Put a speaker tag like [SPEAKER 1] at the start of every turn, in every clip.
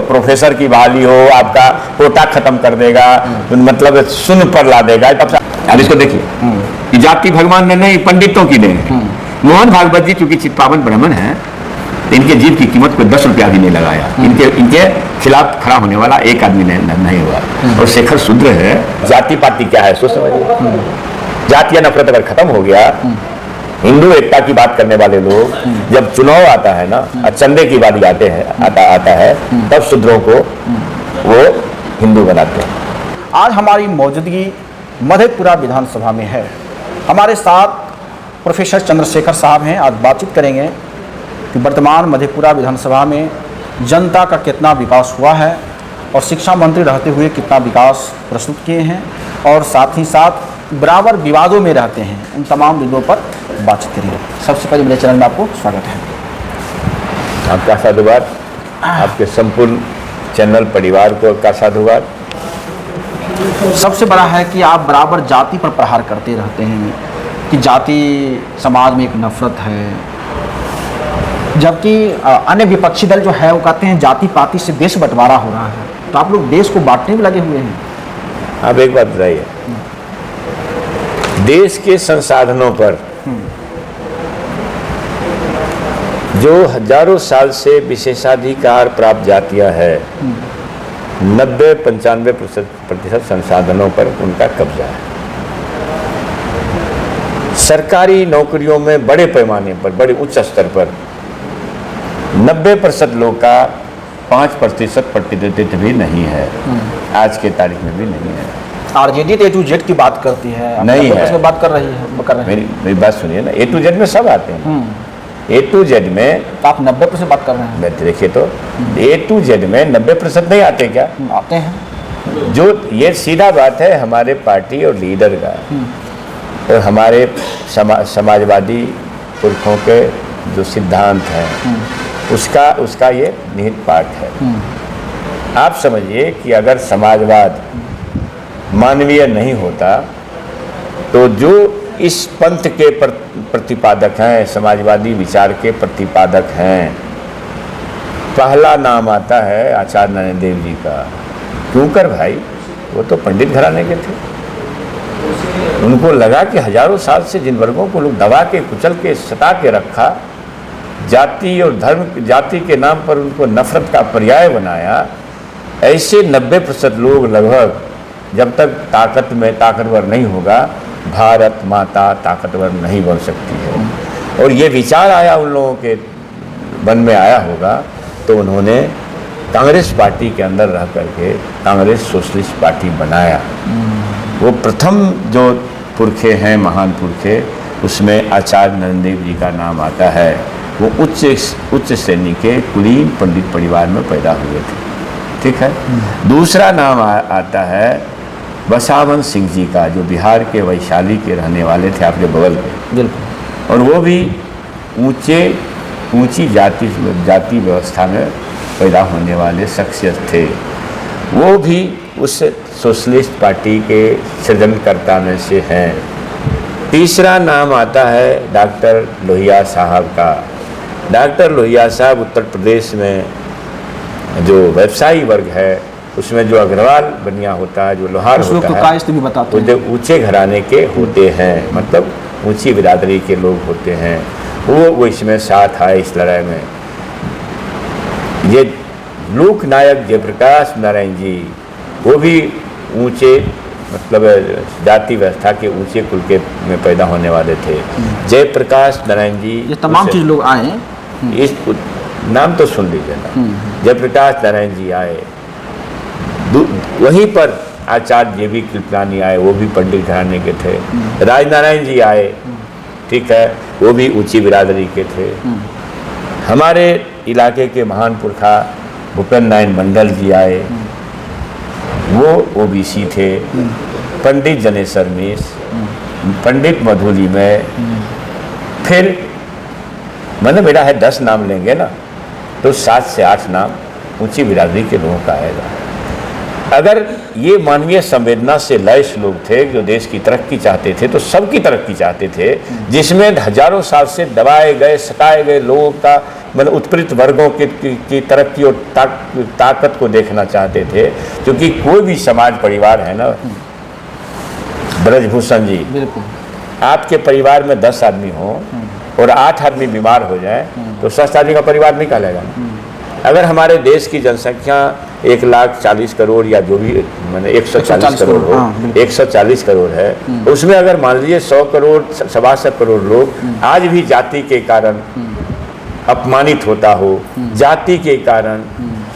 [SPEAKER 1] Professor की बहाली हो, आपका कोटा खत्म कर देगा, मतलब शून्य पर ला देगा। अब इसको देखिए कि जाति भगवान ने नहीं, पंडितों की ने। मोहन भागवत जी चूंकि चित्पावन ब्राह्मण हैं, तो इनके जीव की कीमत कोई 10 रुपया भी नहीं लगाया। इनके खिलाफ खड़ा होने वाला एक आदमी नहीं हुआ। और शेखर शूद्र है। जाति पाति क्या है सोच समझिए। जाति या नफरत अगर खत्म हो गया, हिंदू एकता की बात करने वाले लोग जब चुनाव आता है ना, चंदे की बात आता है, तब शूद्रों को वो हिंदू बनाते हैं।
[SPEAKER 2] आज हमारी मौजूदगी मधेपुरा विधानसभा में है। हमारे साथ प्रोफेसर चंद्रशेखर साहब हैं। आज बातचीत करेंगे कि वर्तमान मधेपुरा विधानसभा में जनता का कितना विकास हुआ है और शिक्षा मंत्री रहते हुए कितना विकास प्रस्तुत किए हैं, और साथ ही साथ बराबर विवादों में रहते हैं। उन तमाम बिंदुओं पर बातचीत करेंगे। सबसे पहले मेरे चैनल में आपको स्वागत है।
[SPEAKER 1] आपका साधुवाद, आपके संपूर्ण चैनल परिवार को का साधुवाद।
[SPEAKER 2] सबसे बड़ा है कि आप बराबर जाति पर प्रहार करते रहते हैं कि जाति समाज में एक नफरत है, जबकि अन्य विपक्षी दल जो है वो कहते हैं जाति पाति से देश बंटवारा हो रहा है। तो आप लोग देश को बांटने में लगे हुए हैं।
[SPEAKER 1] आप एक बात बताइए, देश के संसाधनों पर जो हजारों साल से विशेषाधिकार प्राप्त जातियां हैं, 90-95% संसाधनों पर उनका कब्जा है। सरकारी नौकरियों में बड़े पैमाने पर, बड़े उच्च स्तर पर 90% लोग का 5% प्रतिनिधित्व भी नहीं है। आज के तारीख में भी नहीं है।
[SPEAKER 2] आरजेडी तो A to Z की बात करती है,
[SPEAKER 1] नहीं है,
[SPEAKER 2] बात कर रही है।
[SPEAKER 1] मेरी बात सुनिए ना, A to Z में सब आते हैं। A to Z में
[SPEAKER 2] तो आप 90% बात कर रहे हैं।
[SPEAKER 1] देखिए तो A to Z में 90% नहीं आते क्या?
[SPEAKER 2] आते हैं।
[SPEAKER 1] जो ये सीधा बात है हमारे पार्टी और लीडर का और हमारे समाजवादी पुरखों के जो सिद्धांत हैं, उसका ये निहित पाठ है। आप समझिए कि अगर समाजवाद मानवीय नहीं होता तो जो इस पंथ के प्रतिपादक हैं, समाजवादी विचार के प्रतिपादक हैं, पहला नाम आता है आचार्य नारायण देव जी का। क्यों कर भाई, वो तो पंडित घराने के थे। उनको लगा कि हजारों साल से जिन वर्गों को लोग दबा के कुचल के सता के रखा, जाति और धर्म, जाति के नाम पर उनको नफरत का पर्याय बनाया, ऐसे 90% लोग लगभग जब तक ताकत में ताकतवर नहीं होगा, भारत माता ताकतवर नहीं बन सकती है। और ये विचार आया उन लोगों के मन में आया होगा, तो उन्होंने कांग्रेस पार्टी के अंदर रह करके कांग्रेस सोशलिस्ट पार्टी बनाया। वो प्रथम जो पुरखे हैं, महान पुरखे, उसमें आचार्य नारायण देव जी का नाम आता है। वो उच्च श्रेणी के कुलीन पंडित परिवार में पैदा हुए थे। ठीक है। दूसरा नाम आता है बसावन सिंह जी का, जो बिहार के वैशाली के रहने वाले थे, आपके बगल के।
[SPEAKER 2] बिल्कुल।
[SPEAKER 1] और वो भी ऊंची जाति व्यवस्था में पैदा होने वाले शख्सियत थे। वो भी उस सोशलिस्ट पार्टी के सृजनकर्ता में से हैं। तीसरा नाम आता है डॉक्टर लोहिया साहब का। डॉक्टर लोहिया साहब उत्तर प्रदेश में जो व्यवसायी वर्ग है, उसमें जो अग्रवाल बनिया होता है, जो लोहार होता है, वो जो ऊंचे घराने के होते हैं, मतलब ऊंची बिरादरी के लोग होते हैं, वो इसमें साथ आए इस लड़ाई में। ये लोक नायक जयप्रकाश नारायण जी, वो भी ऊंचे, मतलब जाति व्यवस्था के ऊंचे कुल के में पैदा होने वाले थे। जयप्रकाश नारायण जी,
[SPEAKER 2] ये तमाम चीज लोग आए।
[SPEAKER 1] इस नाम तो सुन लीजिए ना। जयप्रकाश नारायण जी आए, वहीं पर आचार्य जे.बी. कृपलानी आए, वो भी पंडित घराने के थे। राजनारायण जी आए, ठीक है, वो भी ऊंची बिरादरी के थे। हमारे इलाके के महान पुरखा भूपेन्द्र नारायण मंडल जी आए, वो ओबीसी थे। पंडित जनेश्वर मिश्र, पंडित मधुली में, फिर मैंने मेरा है 10 नाम लेंगे ना, तो 7 से 8 नाम ऊंची बिरादरी के लोगों का आएगा। अगर ये मानवीय संवेदना से लैस लोग थे जो देश की तरक्की चाहते थे, तो सबकी तरक्की चाहते थे, जिसमें हजारों साल से दबाए गए, सताए गए लोगों का मतलब उत्पीड़ित वर्गों की तरक्की और ताकत को देखना चाहते थे। क्योंकि कोई भी समाज परिवार है ना ब्रजभूषण जी,
[SPEAKER 2] बिल्कुल,
[SPEAKER 1] आपके परिवार में 10 आदमी हो और 8 आदमी बीमार हो जाए तो स्वस्थ आदमी का परिवार नहीं कहलाएगा। अगर हमारे देश की जनसंख्या 1,40,000 करोड़ या जो भी मैंने 140 करोड़ हो, 140 करोड़ है, उसमें अगर मान लीजिए 100 करोड़ 125 करोड़ लोग आज भी जाति के कारण अपमानित होता हो, जाति के कारण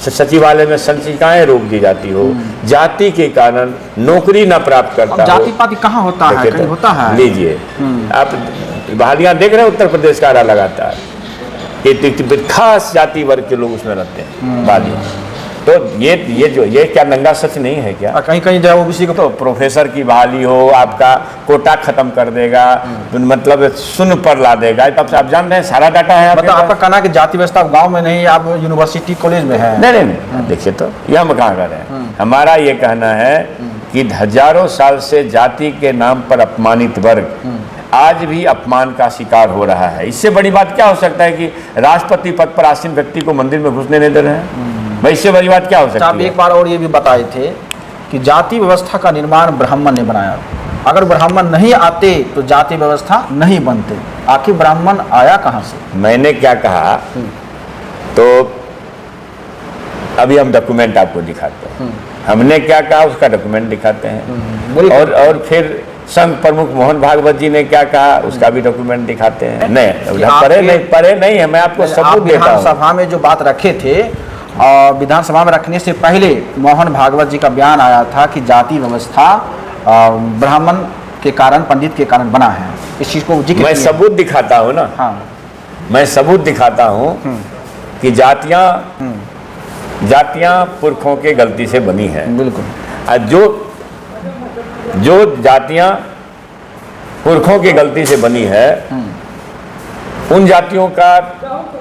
[SPEAKER 1] सचिवालय में संचिकाएं रोक दी जाती हो, जाति के कारण नौकरी न प्राप्त करता हो।
[SPEAKER 2] जाति पाति कहाँ होता है? कहीं होता है?
[SPEAKER 1] लीजिए आप बहालियां देख रहे हैं उत्तर प्रदेश का आरा लगातार, खास जाति वर्ग के लोग उसमें रहते हैं बहालियां। तो ये क्या नंगा सच नहीं है क्या?
[SPEAKER 2] कहीं कहीं जो ओबीसी को
[SPEAKER 1] तो प्रोफेसर की बहाली हो, आपका कोटा खत्म कर देगा, मतलब शून्य पर ला देगा। तब से आप जान रहे हैं सारा डाटा है।
[SPEAKER 2] मतलब आपका कहना है कि जाति व्यवस्था गांव में नहीं, आप यूनिवर्सिटी कॉलेज में है?
[SPEAKER 1] नहीं, देखिए तो ये हम कहाँ कर रहे हैं। हमारा ये कहना है कि हजारों साल से जाति के नाम पर अपमानित वर्ग आज भी अपमान का शिकार हो रहा है। इससे बड़ी बात क्या हो सकता है कि राष्ट्रपति पद पर आसीन व्यक्ति को मंदिर में घुसने नहीं दे रहे हैं? भाई इससे बड़ी बात क्या हो सकती है?
[SPEAKER 2] आप एक बार और ये भी बताए थे कि जाति व्यवस्था का निर्माण ब्राह्मण ने बनाया, अगर ब्राह्मण नहीं आते तो जाति व्यवस्था नहीं बनते। आखिर ब्राह्मण आया कहाँ से? मैंने क्या कहा, तो अभी हम डॉक्यूमेंट आपको दिखाते हैं। हमने क्या कहा उसका डॉक्यूमेंट दिखाते हैं। और फिर संघ प्रमुख मोहन भागवत जी ने क्या कहा उसका भी डॉक्यूमेंट दिखाते हैं। नहीं परे नहीं है, मैं आपको सबूत देता हूं। विधानसभा में जो बात रखे थे और विधानसभा में रखने से पहले मोहन भागवत जी का बयान आया था कि जाति व्यवस्था ब्राह्मण के कारण, पंडित के कारण बना है। इस चीज को जिक्र
[SPEAKER 1] मैं सबूत दिखाता हूँ ना।
[SPEAKER 2] हाँ, मैं
[SPEAKER 1] सबूत दिखाता हूँ कि जातियां पुरखों के गलती से बनी है।
[SPEAKER 2] बिल्कुल।
[SPEAKER 1] जो जातियां पुरखों की गलती से बनी है, उन जातियों का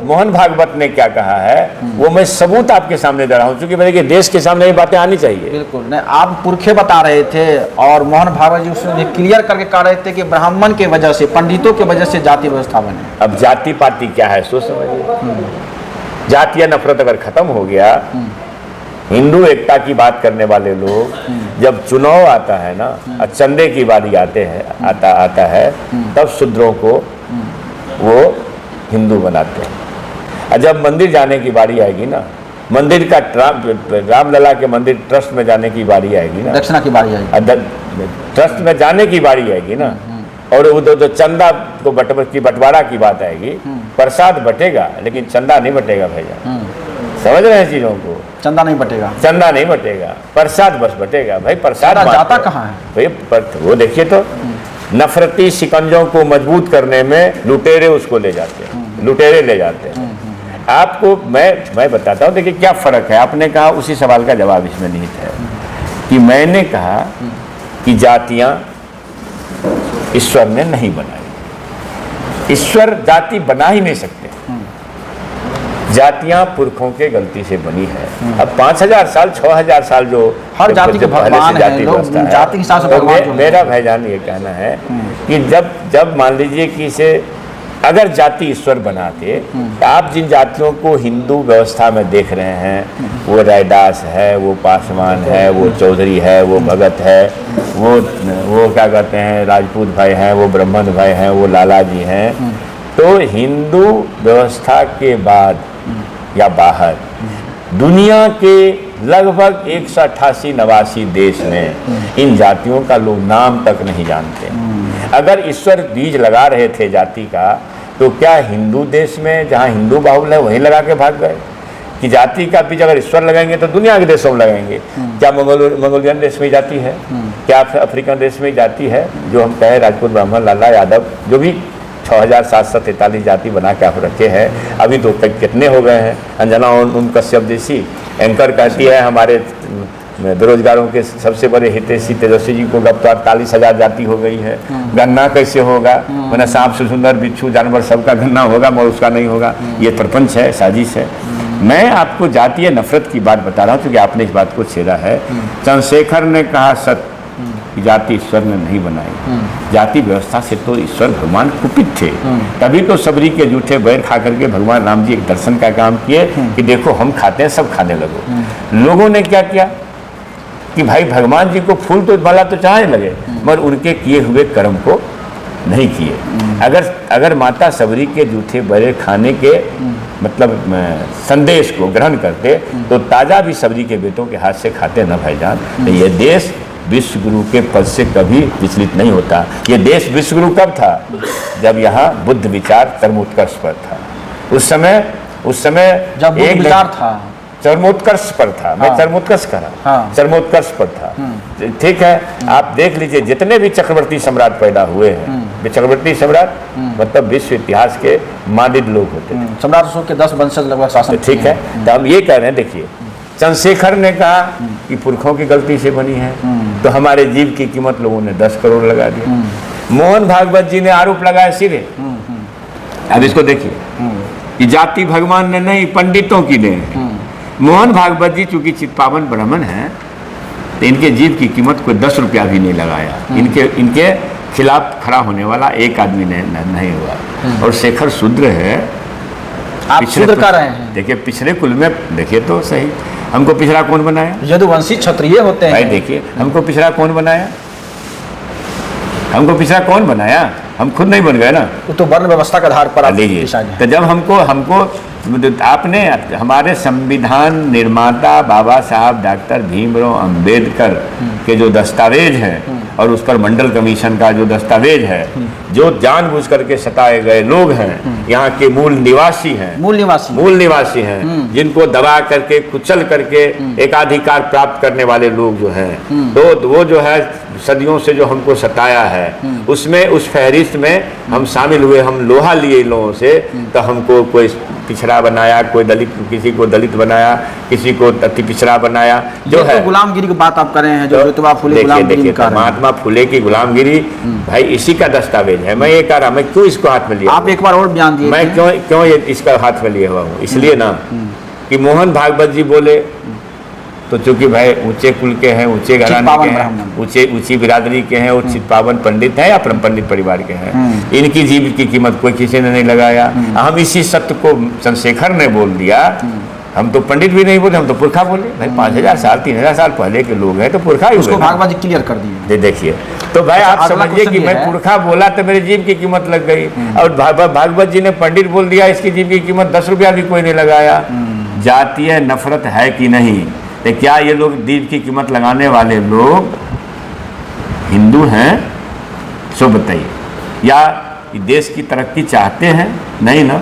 [SPEAKER 1] मोहन भागवत ने क्या कहा है वो मैं सबूत आपके सामने दे रहा हूं, क्योंकि मेरे देश के सामने ये बातें आनी चाहिए।
[SPEAKER 2] बिल्कुल नहीं, आप पुरखे बता रहे थे और मोहन भागवत जी उसमें क्लियर करके कह रहे थे कि ब्राह्मण के वजह से, पंडितों के वजह से जाति व्यवस्था बनी।
[SPEAKER 1] अब जाति पाति क्या है सोच समझिए। जातीय नफरत अगर खत्म हो गया, हिंदू एकता की बात करने वाले लोग जब चुनाव आता है ना, चंदे की बारी आता है तब शूद्रों को वो हिंदू बनाते हैं। और जब मंदिर जाने की बारी आएगी ना, मंदिर का रामलला के मंदिर ट्रस्ट में जाने की बारी आएगी ना,
[SPEAKER 2] दक्षिणा की बारी आएगी,
[SPEAKER 1] ट्रस्ट में जाने की बारी आएगी ना, और वो तो चंदा को बंटवारा की बात आएगी, प्रसाद बटेगा लेकिन चंदा नहीं बटेगा भैया। समझ रहे हैं चीजों को?
[SPEAKER 2] चंदा नहीं बटेगा, प्रसाद बस बटेगा। भाई प्रसाद जाता कहाँ है
[SPEAKER 1] भाई? वो देखिए तो नफरती शिकंजों को मजबूत करने में लुटेरे उसको ले जाते हैं, आपको मैं बताता हूँ। देखिए क्या फर्क है। आपने कहा, उसी सवाल का जवाब इसमें निहित है कि मैंने कहा कि जातियां ईश्वर ने नहीं बनाई। ईश्वर जाति बना ही नहीं सकते, जातियां पुरखों के गलती से बनी है। अब 5000 साल 6000 साल जो
[SPEAKER 2] हर जाति के भगवान है, लोग जाति के हिसाब से भगवान।
[SPEAKER 1] मेरा भाईजान ये कहना है कि जब मान लीजिए कि इसे अगर जाति ईश्वर बनाते, तो आप जिन जातियों को हिंदू व्यवस्था में देख रहे हैं, वो रैदास है, वो पासवान है, वो चौधरी है, वो भगत है, वो क्या कहते हैं राजपूत भाई हैं, वो ब्राह्मण भाई हैं, वो लाला जी हैं, तो हिंदू व्यवस्था के बाद या बाहर दुनिया के लगभग 188-89 देश में इन जातियों का लोग नाम तक नहीं जानते। अगर ईश्वर बीज लगा रहे थे जाति का, तो क्या हिंदू देश में जहाँ हिंदू बाहुल है वहीं लगा के भाग गए? कि जाति का बीज अगर ईश्वर लगाएंगे तो दुनिया के देशों में लगाएंगे। क्या मंगोलियन देश में जाति है? क्या अफ्रीकन देश में जाति है? जो हम कहें राजपूत, ब्राह्मण, लाला, यादव, जो भी 6743 जाति बना के आप रखे हैं, अभी तो कितने हो गए हैं। अंजना ओम कश्यप जैसी एंकर कहती है हमारे बेरोजगारों के सबसे बड़े हितैषी तेजस्वी जी को अब तो 48,000 जाति हो गई है। गणना कैसे होगा? मैंने सांप से सुंदर बिच्छू जानवर सबका गणना होगा मगर उसका नहीं होगा। ये प्रपंच है, साजिश है। मैं आपको जातीय नफरत की बात बता रहा हूँ क्योंकि आपने इस बात को छेड़ा है। चंद्रशेखर ने कहा सत्य, कि जाति ईश्वर ने नहीं बनाई, जाति व्यवस्था से तो ईश्वर भगवान कुपित थे। तभी तो सबरी के जूठे बैर खा करके भगवान राम जी एक दर्शन का काम किए कि देखो हम खाते हैं, सब खाने लगो। लोगों ने क्या किया कि भाई भगवान जी को फूल तो भला तो चाहने लगे, मगर उनके किए हुए कर्म को नहीं किए। अगर माता सबरी के जूठे बड़े खाने के मतलब संदेश को ग्रहण करते तो ताजा भी सबरी के बेटों के हाथ से खाते न भाईजान। तो ये देश विश्व गुरु के पद से कभी विचलित नहीं होता। ये देश विश्व गुरु कब था? जब यहाँ बुद्ध विचार चरमोत्कर्ष पर था। उस समय
[SPEAKER 2] जब बुद्ध विचार था,
[SPEAKER 1] चरमोत्कर्ष पर था। मैं चरमोत्कर्ष करा,
[SPEAKER 2] हाँ।
[SPEAKER 1] चरमोत्कर्ष पर था। ठीक है, आप देख लीजिए जितने भी चक्रवर्ती सम्राट पैदा हुए हैं, वे चक्रवर्ती सम्राट मतलब विश्व इतिहास के मानित लोग होते थे।
[SPEAKER 2] सम्राट अशोक के 10 वंशज लगभग शासन।
[SPEAKER 1] ठीक है, तो हम ये कह रहे हैं, देखिए चंद्रशेखर ने कहा कि पुरखों की गलती से बनी है, तो हमारे जीव की कीमत लोगों ने 10 करोड़ लगा दी। मोहन भागवत जी ने आरोप लगाया सिरे। अब इसको देखिए कि जाति भगवान ने नहीं, पंडितों की ने। मोहन भागवत जी चूंकि चित्पावन ब्राह्मण हैं, तो इनके जीव की कीमत कोई 10 रुपया भी नहीं लगाया। इनके खिलाफ खड़ा होने वाला एक आदमी नहीं हुआ। और शेखर शूद्र है,
[SPEAKER 2] आप शूद्र कर रहे हैं।
[SPEAKER 1] देखिए पिछड़े कुल में देखिए तो सही, हमको पिछड़ा कौन बनाया?
[SPEAKER 2] यदुवंशी क्षत्रिय होते हैं।
[SPEAKER 1] भाई देखिए हमको पिछड़ा कौन बनाया? हमको पिछड़ा कौन बनाया? हम खुद नहीं बन गए ना।
[SPEAKER 2] वो तो वर्ण व्यवस्था के आधार पर
[SPEAKER 1] लीजिए, तो जब हमको आपने हमारे संविधान निर्माता बाबा साहब डॉक्टर भीमराव अंबेडकर के जो दस्तावेज हैं और उस पर मंडल कमीशन का जो दस्तावेज है, जो जानबूझ करके सताए गए लोग हैं, यहाँ के मूल निवासी हैं, जिनको दबा करके कुचल करके एकाधिकार प्राप्त करने वाले लोग जो हैं, तो वो जो है सदियों से जो हमको सताया है, उसमें उस फहरिस्त में हम शामिल हुए। हम लोहा लिए इन लोगों से, तो हमको कोई पिछड़ा बनाया, कोई दलित, किसी को दलित बनाया, किसी को अति पिछड़ा बनाया। जो है
[SPEAKER 2] तो गुलामगिरी की बात आप कर रहे हैं, जो ज्योतिबा फुले गुलामगिरी का
[SPEAKER 1] महात्मा फुले की गुलामगिरी, भाई इसी का दस्तावेज है। मैं ये कह रहा, मैं क्यों इसको हाथ में लिया?
[SPEAKER 2] आप एक बार और बयान दिए। मैं
[SPEAKER 1] क्यों ये इसका हाथ में लिया हुआ हूँ? इसलिए ना कि मोहन भागवत जी बोले तो चूंकि भाई ऊंचे कुल के हैं, ऊंचे घराने के हैं, ऊंची बिरादरी के हैं, और चित्पावन पंडित हैं या परम पंडित परिवार के हैं, इनकी जीव की कीमत कोई किसी ने नहीं लगाया। हम इसी सत्य को चंद्रशेखर ने बोल दिया। हम तो पंडित भी नहीं बोले, हम तो पुरखा बोले। भाई 5000 साल 3000 साल पहले के लोग हैं, तो पुरखा ही
[SPEAKER 2] उसको भागवत जी क्लियर कर दिए।
[SPEAKER 1] देखिए तो भाई आप समझिए कि मैं पुरखा बोला तो मेरे जीव की कीमत लग गई, और भागवत जी ने पंडित बोल दिया, इसकी जीव की कीमत 10 रुपया भी कोई नहीं लगाया। जातीय नफरत है कि नहीं? तो क्या ये लोग जीव की कीमत लगाने वाले लोग हिंदू हैं? सो बताइए, या देश की तरक्की चाहते हैं? नहीं ना।